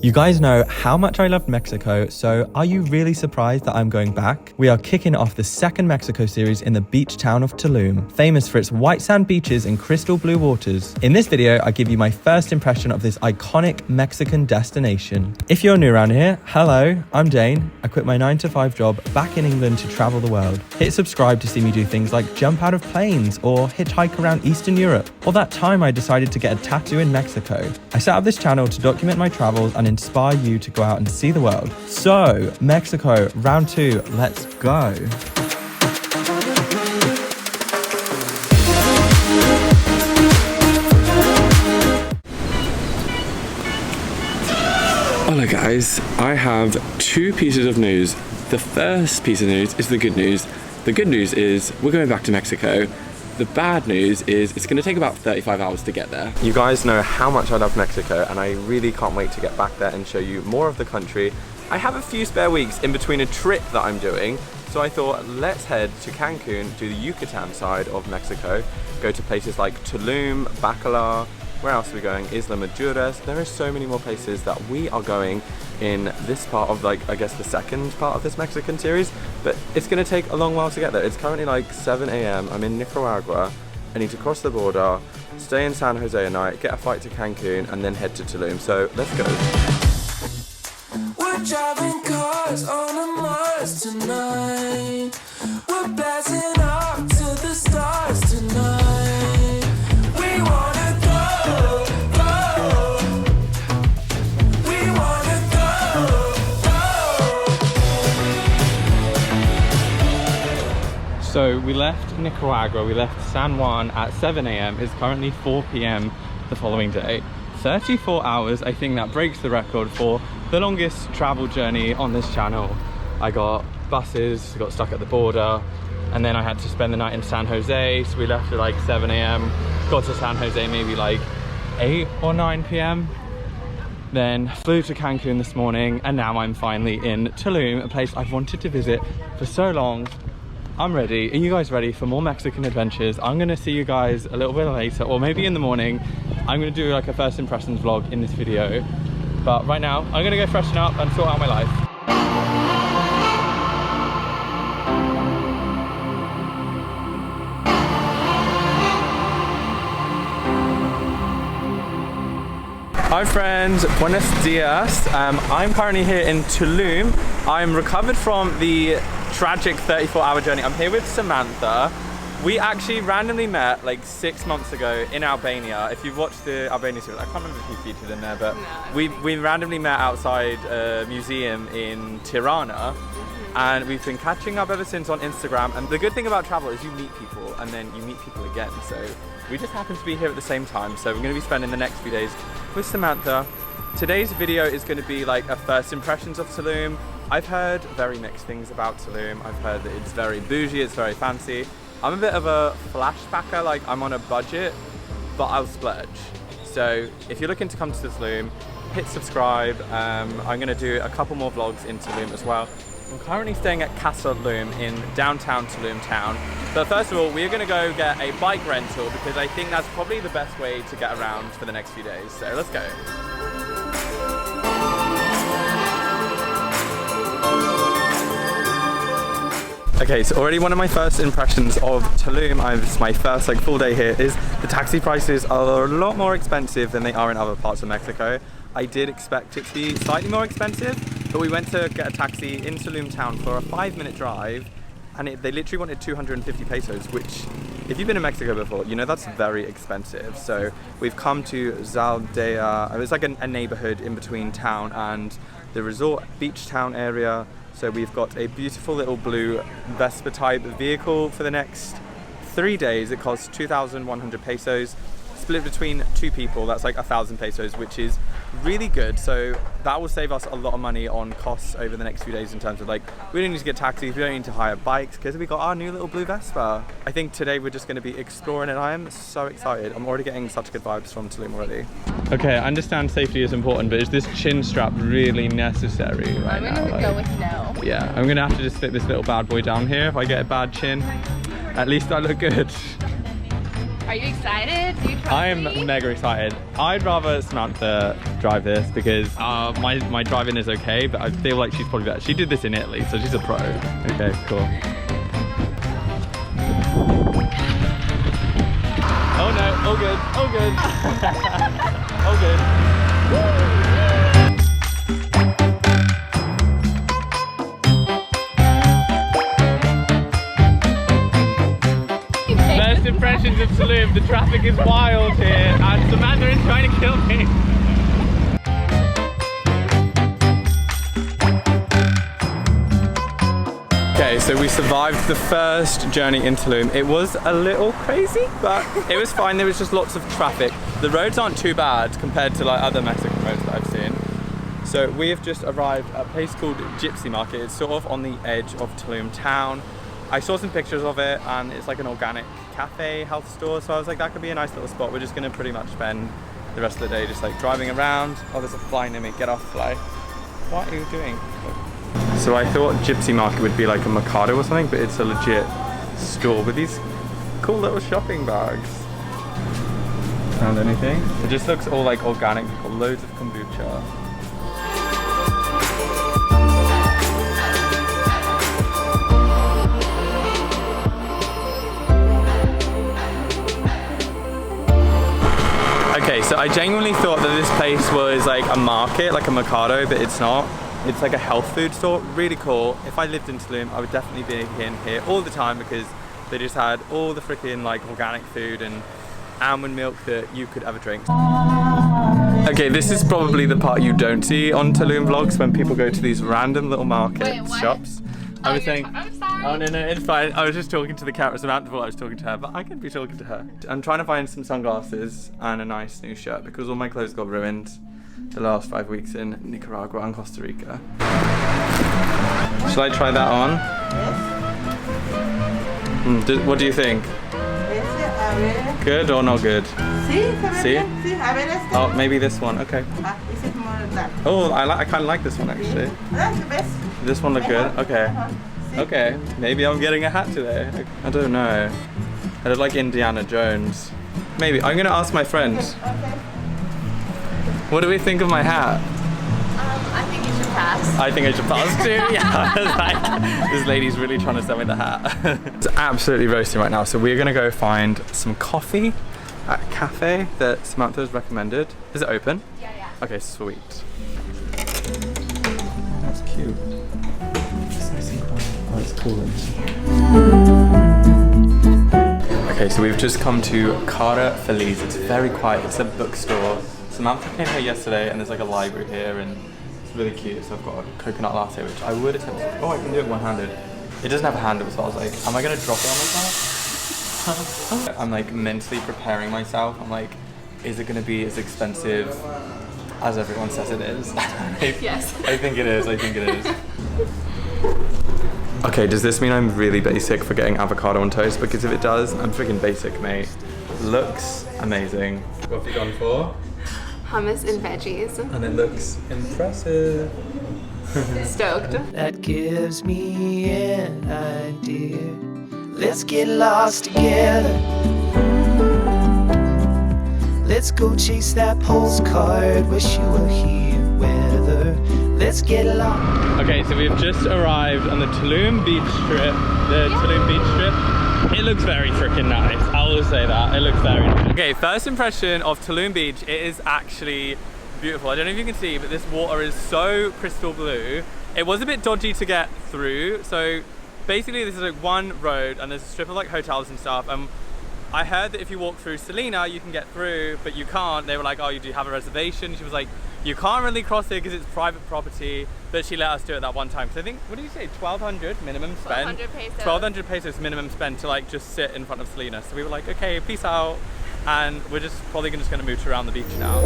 You guys know how much I love Mexico, so are you really surprised that I'm going back? We are kicking off the second Mexico series in the beach town of Tulum, famous for its white sand beaches and crystal blue waters. In this video, I give you my first impression of this iconic Mexican destination. If you're new around here, hello, I'm Dain. I quit my 9-to-5 job back in England to travel the world. Hit subscribe to see me do things like jump out of planes or hitchhike around Eastern Europe, or that time I decided to get a tattoo in Mexico. I set up this channel to document my travels and inspire you to go out and see the world. So, Mexico, round 2, let's go. Hello guys, I have 2 pieces of news. The first piece of news is the good news. The good news is we're going back to Mexico. The bad news is it's going to take about 35 hours to get there. You guys know how much I love Mexico and I really can't wait to get back there and show you more of the country. I have a few spare weeks in between a trip that I'm doing, so I thought let's head to Cancun, to the Yucatan side of Mexico, go to places like Tulum, Bacalar. Where else are we going? Isla Maduras. There are so many more places that we are going in this part of, like, I guess the second part of this Mexican series, but it's gonna take a long while to get there. It's currently like 7 AM. I'm in Nicaragua. I need to cross the border, stay in San Jose a night, get a flight to Cancun, and then head to Tulum. So let's go. We're driving cars on a Mars tonight. We're blasting up to the stars tonight. We wanna go, go. We wanna go, go. So we left Nicaragua, we left San Juan at 7 AM. It's currently 4 PM the following day. 34 hours, I think that breaks the record for the longest travel journey on this channel. I got buses, got stuck at the border, and then I had to spend the night in San Jose. So we left at like 7 AM, got to San Jose maybe like 8 or 9 PM. Then flew to Cancun this morning, and now I'm finally in Tulum, a place I've wanted to visit for so long. I'm ready. Are you guys ready for more Mexican adventures? I'm gonna see you guys a little bit later, or maybe in the morning. I'm gonna do like a first impressions vlog in this video. But right now, I'm gonna go freshen up and sort out my life. Hi friends, buenos dias. I'm currently here in Tulum. I'm recovered from the tragic 34-hour journey. I'm here with Samantha. We actually randomly met like 6 months ago in Albania. If you've watched the Albania series, I can't remember if you featured in there, but we randomly met outside a museum in Tirana, and we've been catching up ever since on Instagram. And the good thing about travel is you meet people and then you meet people again. So we just happen to be here at the same time. So we're going to be spending the next few days with Samantha. Today's video is going to be like a first impressions of Tulum. I've heard very mixed things about Tulum. I've heard that it's very bougie, it's very fancy. I'm a bit of a flashbacker, like I'm on a budget, but I'll splurge. So if you're looking to come to Tulum, hit subscribe. I'm gonna do a couple more vlogs in Tulum as well. I'm currently staying at Cara Feliz in downtown Tulum Town. But first of all, we're gonna go get a bike rental because I think that's probably the best way to get around for the next few days. So let's go. Okay, so already one of my first impressions of Tulum, it's my first like full day here, is the taxi prices are a lot more expensive than they are in other parts of Mexico. I did expect it to be slightly more expensive, but we went to get a taxi in Tulum Town for a 5-minute drive, and they literally wanted 250 pesos, which if you've been to Mexico before, you know that's very expensive. So we've come to Zaldea. It was like a neighborhood in between town and the resort beach town area. So we've got a beautiful little blue Vespa type vehicle for the next 3 days. It costs 2,100 pesos, split between 2 people. That's like 1,000 pesos, which is really good. So that will save us a lot of money on costs over the next few days in terms of like, we don't need to get taxis, we don't need to hire bikes because we got our new little blue Vespa. I think today we're just gonna be exploring and I am so excited. I'm already getting such good vibes from Tulum already. Okay, I understand safety is important, but is this chin strap really necessary right now? I'm gonna go with no. Yeah, I'm gonna have to just fit this little bad boy down here. If I get a bad chin, at least I look good. Are you excited? Do you trust I'm me? mega excited. I'd rather Samantha drive this because my driving is okay, but I feel like she's probably better. She did this in Italy, so she's a pro. Okay, cool. Oh no, all good, all good. All good. First impressions of Tulum, the traffic is wild here and Samantha is trying to kill me. Okay, so we survived the first journey in Tulum. It was a little crazy, but it was fine. There was just lots of traffic. The roads aren't too bad compared to like other Mexican roads that I've seen. So we have just arrived at a place called Gypsy Market. It's sort of on the edge of Tulum Town. I saw some pictures of it and it's like an organic cafe, health store. So I was like, that could be a nice little spot. We're just gonna pretty much spend the rest of the day just like driving around. Oh, there's a fly near me, get off fly. What are you doing? So I thought Gypsy Market would be like a Mercado or something, but it's a legit store with these cool little shopping bags. Found anything? It just looks all like organic, got loads of kombucha. Okay, so I genuinely thought that this place was like a market, like a Mercado, but it's not. It's like a health food store, really cool. If I lived in Tulum, I would definitely be in here all the time because they just had all the freaking like organic food and almond milk that you could ever drink. Okay, this is probably the part you don't see on Tulum vlogs when people go to these random little market shops. I was saying, I'm sorry. oh no, it's fine. I was just talking to the camera, Samantha while I was talking to her, but I could be talking to her. I'm trying to find some sunglasses and a nice new shirt because all my clothes got ruined the last 5 weeks in Nicaragua and Costa Rica. Shall I try that on? Yes. What do you think? Good or not good? See? Oh, maybe this one. Okay. Oh, I kind of like this one actually. This one look good. Okay. Okay. Maybe I'm getting a hat today. I don't know. I look like Indiana Jones. Maybe. I'm gonna ask my friend. What do we think of my hat? I think you should pass. I think I should pass too. Yeah. Like, this lady's really trying to sell me the hat. It's absolutely roasting right now, so we're gonna go find some coffee at a cafe that Samantha has recommended. Is it open? Yeah. Okay, sweet. That's cute. It's nice and quiet. Oh, it's cool. Okay, so we've just come to Cara Feliz. It's very quiet. It's a bookstore. Samantha came here yesterday and there's like a library here and it's really cute. So I've got a coconut latte, which I would attempt to, oh, I can do it one-handed. It doesn't have a handle, so I was like, am I gonna drop it on myself? I'm like mentally preparing myself. I'm like, is it gonna be as expensive as everyone says it is? Yes. I think it is, I think it is. Okay, does this mean I'm really basic for getting avocado on toast? Because if it does, I'm freaking basic, mate. Looks amazing. What have you gone for? Hummus and veggies. And it looks impressive. Stoked. That gives me an idea. Let's get lost together. Let's go chase that postcard. Wish you were here, weather. Let's get lost. Okay, so we've just arrived on the Tulum Beach strip. The Tulum Beach strip. It looks very freaking nice. I will say that. It looks very nice. Okay, first impression of Tulum Beach. It is actually beautiful. I don't know if you can see, but this water is so crystal blue. It was a bit dodgy to get through. So basically this is like one road and there's a strip of like hotels and stuff. I heard that if you walk through Selena, you can get through, but you can't. They were like, oh, you do have a reservation. She was like, you can't really cross it because it's private property, but she let us do it that one time. So I think, what did you say, 1,200 minimum spend? 1,200 pesos. 1,200 pesos minimum spend to like just sit in front of Selena. So we were like, okay, peace out. And we're just probably just gonna mooch around the beach now.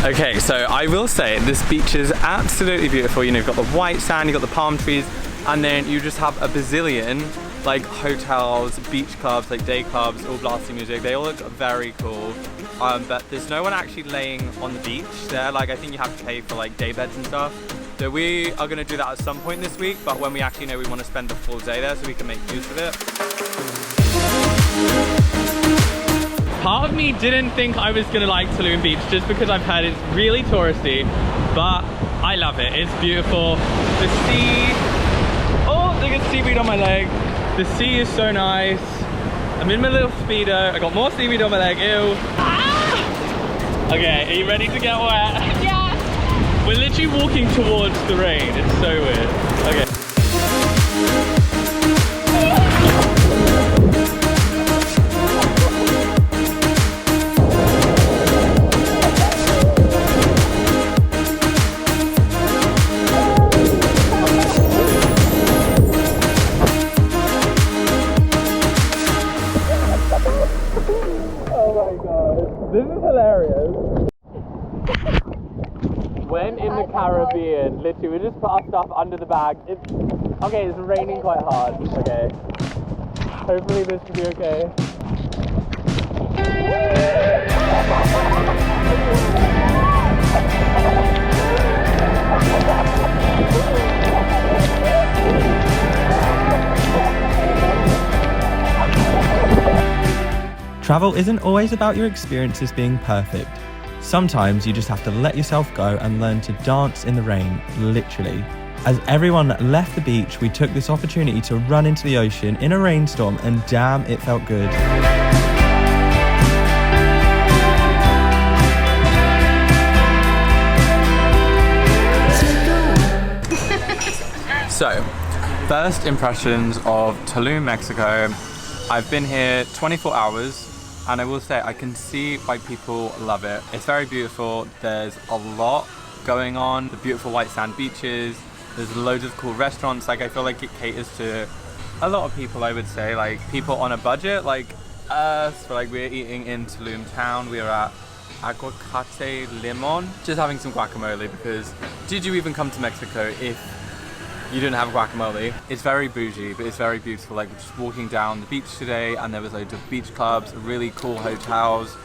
Okay, so I will say this beach is absolutely beautiful. You know, you've got the white sand, you've got the palm trees, and then you just have a bazillion like hotels, beach clubs, like day clubs, all blasting music. They all look very cool. But there's no one actually laying on the beach there. Like, I think you have to pay for like day beds and stuff. So we are gonna do that at some point this week, but when we actually know we wanna spend the full day there so we can make use of it. Part of me didn't think I was gonna like Tulum Beach just because I've heard it's really touristy, but I love it. It's beautiful. The sea, oh, there's seaweed on my leg. The sea is so nice. I'm in my little speedo. I got more seaweed on my leg, ew. Ah! Okay, are you ready to get wet? Yeah. We're literally walking towards the rain. It's so weird. Okay. This is hilarious. When in the Caribbean, literally, we just put our stuff under the bag. Okay, it's raining quite hard. Okay. Hopefully this will be okay. Travel isn't always about your experiences being perfect. Sometimes you just have to let yourself go and learn to dance in the rain, literally. As everyone left the beach, we took this opportunity to run into the ocean in a rainstorm, and damn, it felt good. So, first impressions of Tulum, Mexico. I've been here 24 hours. And I will say, I can see why people love it. It's very beautiful. There's a lot going on. The beautiful white sand beaches. There's loads of cool restaurants. Like, I feel like it caters to a lot of people, I would say. Like, people on a budget, like us. Like, we're eating in Tulum Town. We're at Aguacate Limon. Just having some guacamole because did you even come to Mexico if you didn't have guacamole? It's very bougie, but it's very beautiful. Like, we're just walking down the beach today and there was loads of beach clubs, really cool hotels.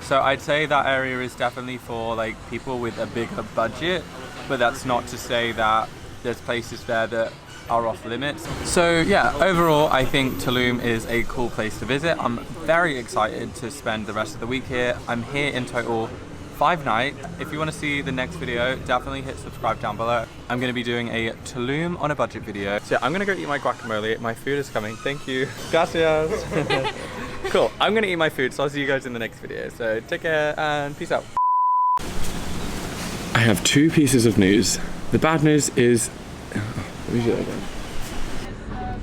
So I'd say that area is definitely for like people with a bigger budget, but that's not to say that there's places there that are off limits. So yeah, overall, I think Tulum is a cool place to visit. I'm very excited to spend the rest of the week here. I'm here in total 5 nights. If you want to see the next video, definitely hit subscribe down below. I'm going to be doing a Tulum on a budget video. So yeah, I'm going to go eat my guacamole. My food is coming. Thank you. Gracias. Cool. I'm going to eat my food, so I'll see you guys in the next video. So take care and peace out. I have 2 pieces of news. The bad news is... let me do that again.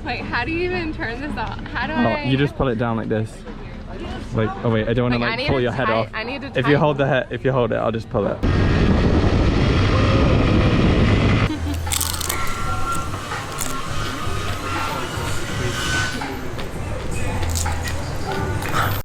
Wait, how do you even turn this off? How do I? You just pull it down like this. Wait, oh wait, I don't want to like pull your head off. I need to if you hold it, I'll just pull it.